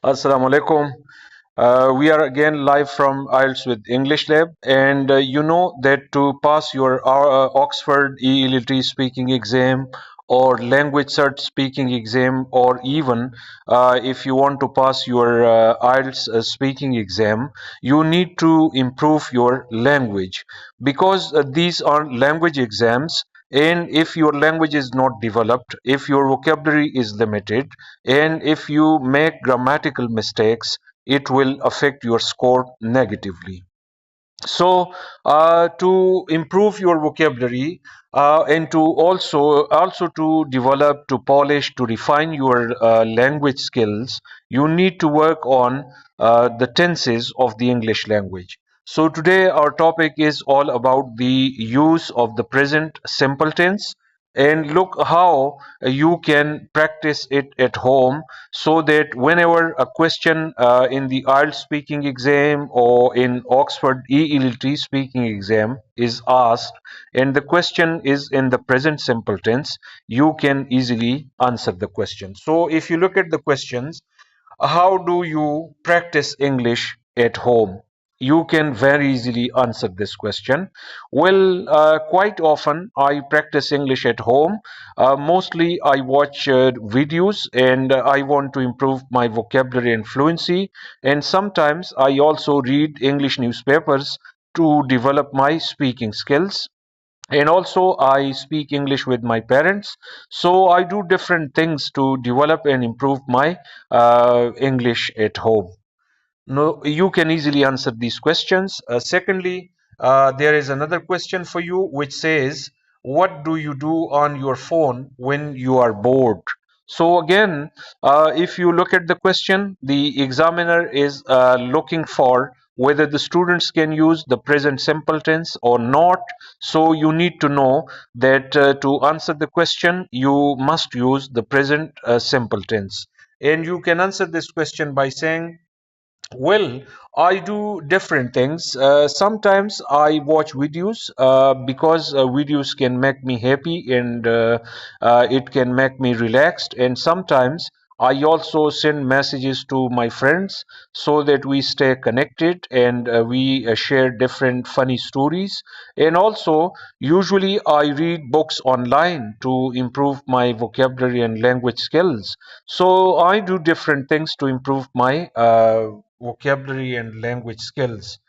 Assalamu alaikum. We are again live from IELTS with English Lab, and you know that to pass your Oxford e-Literacy speaking exam or language cert speaking exam, or even if you want to pass your IELTS speaking exam, you need to improve your language because these are language exams. And if your language is not developed, if your vocabulary is limited, and if you make grammatical mistakes, it will affect your score negatively. So to improve your vocabulary and to also to develop, to polish, to refine your language skills, you need to work on the tenses of the English language. So today our topic is all about the use of the present simple tense, and look how you can practice it at home, so that whenever a question in the IELTS speaking exam or in Oxford e-Literacy speaking exam is asked, and the question is in the present simple tense, you can easily answer the question. So if you look at the questions, how do you practice English at home? You can very easily answer this question. Well, quite often I practice English at home. Mostly I watch videos, and I want to improve my vocabulary and fluency. And sometimes I also read English newspapers to develop my speaking skills. And also I speak English with my parents, so I do different things to develop and improve my English at home. No, you can easily answer these questions. Secondly, there is another question for you which says, what do you do on your phone when you are bored? So again, if you look at the question, the examiner is looking for whether the students can use the present simple tense or not. So you need to know that to answer the question, you must use the present simple tense. And you can answer this question by saying, well, I do different things. Sometimes I watch videos because videos can make me happy, and it can make me relaxed. And sometimes I also send messages to my friends so that we stay connected, and we share different funny stories. And also, usually I read books online to improve my vocabulary and language skills. So I do different things to improve my vocabulary and language skills.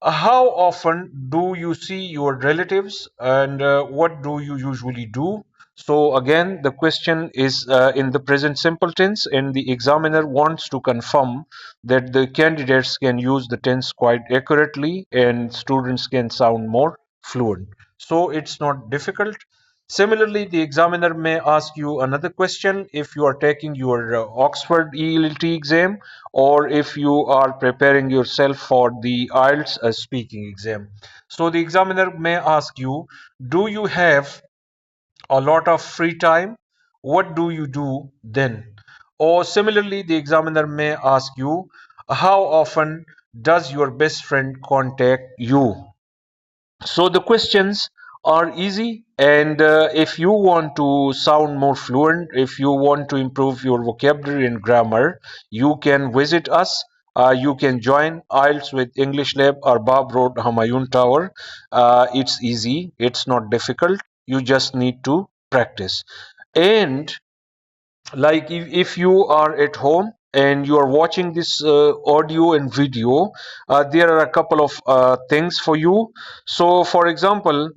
How often do you see your relatives, and what do you usually do? So again, the question is in the present simple tense, and the examiner wants to confirm that the candidates can use the tense quite accurately and students can sound more fluent. So it's not difficult. Similarly, the examiner may ask you another question if you are taking your Oxford e-Literacy exam, or if you are preparing yourself for the IELTS speaking exam. So the examiner may ask you, do you have a lot of free time? What do you do then? Or similarly, the examiner may ask you, how often does your best friend contact you? So the questions are easy, and if you want to sound more fluent, if you want to improve your vocabulary and grammar, you can visit us. You can join IELTS with English Lab, Arbab Road, Humayun Tower. It's easy, it's not difficult. You just need to practice. And like if you are at home and you are watching this audio and video, there are a couple of things for you. So for example,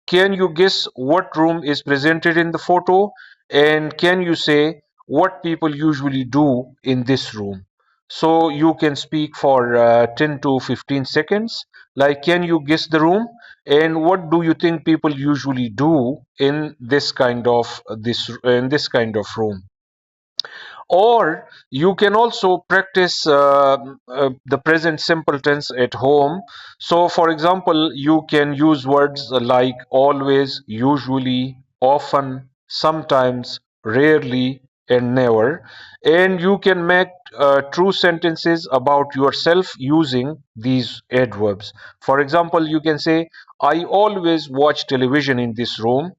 can you guess what room is presented in the photo, and can you say what people usually do in this room? So you can speak for 10 to 15 seconds, like, can you guess the room, and what do you think people usually do in this kind of room? Or you can also practice the present simple tense at home. So for example, you can use words like always, usually, often, sometimes, rarely, and never, and you can make true sentences about yourself using these adverbs. For example, you can say, I always watch television in this room,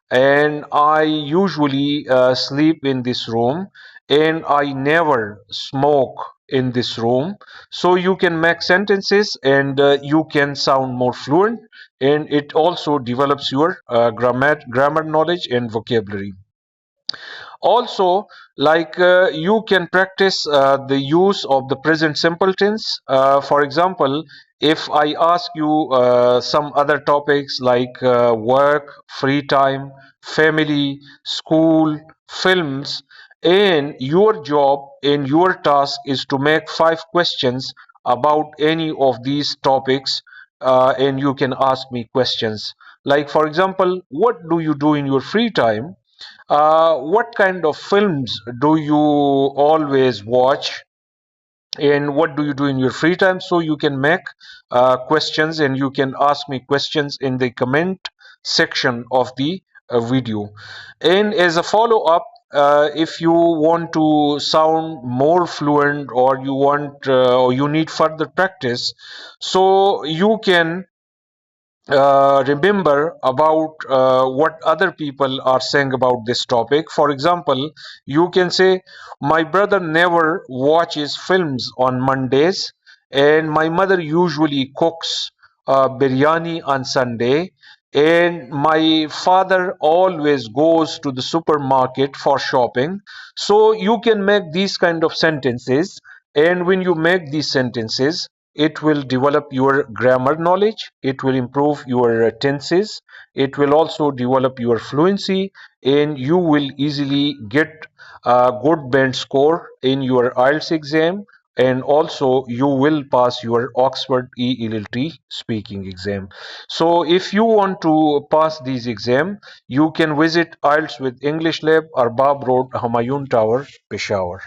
and I usually sleep in this room, and I never smoke in this room. So you can make sentences and you can sound more fluent, and it also develops your grammar knowledge and vocabulary. Also, you can practice the use of the present simple tense. For example, if I ask you some other topics like work, free time, family, school, films, and your job and your task is to make 5 questions about any of these topics, and you can ask me questions like, for example, what do you do in your free time? What kind of films do you always watch? And what do you do in your free time? So you can make questions and you can ask me questions in the comment section of the video. And as a follow up, if you want to sound more fluent, or you want or you need further practice, so you can remember about what other people are saying about this topic. For example, you can say, my brother never watches films on Mondays, and my mother usually cooks biryani on Sunday, and my father always goes to the supermarket for shopping. So you can make these kind of sentences, and when you make these sentences, it will develop your grammar knowledge, it will improve your tenses, it will also develop your fluency, and you will easily get a good band score in your IELTS exam, and also you will pass your Oxford ELT speaking exam. So if you want to pass these exam, you can visit IELTS with English Lab, Arbab Road, Humayun Tower, Peshawar.